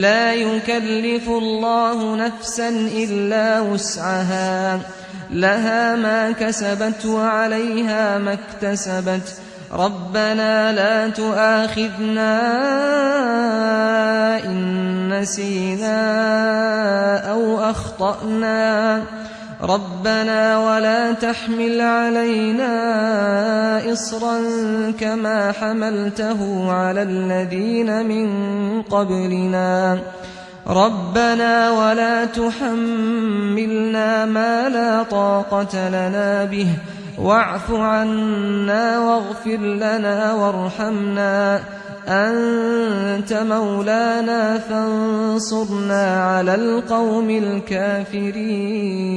لا يكلف الله نفسا إلا وسعها لها ما كسبت وعليها ما اكتسبت ربنا لا تؤاخذنا إن نسينا أو أخطأنا ربنا ولا تحمل علينا إصرا كما حملته على الذين من قبلنا ربنا ولا تحملنا ما لا طاقة لنا به واعف عنا واغفر لنا وارحمنا أنت مولانا فانصرنا على القوم الكافرين.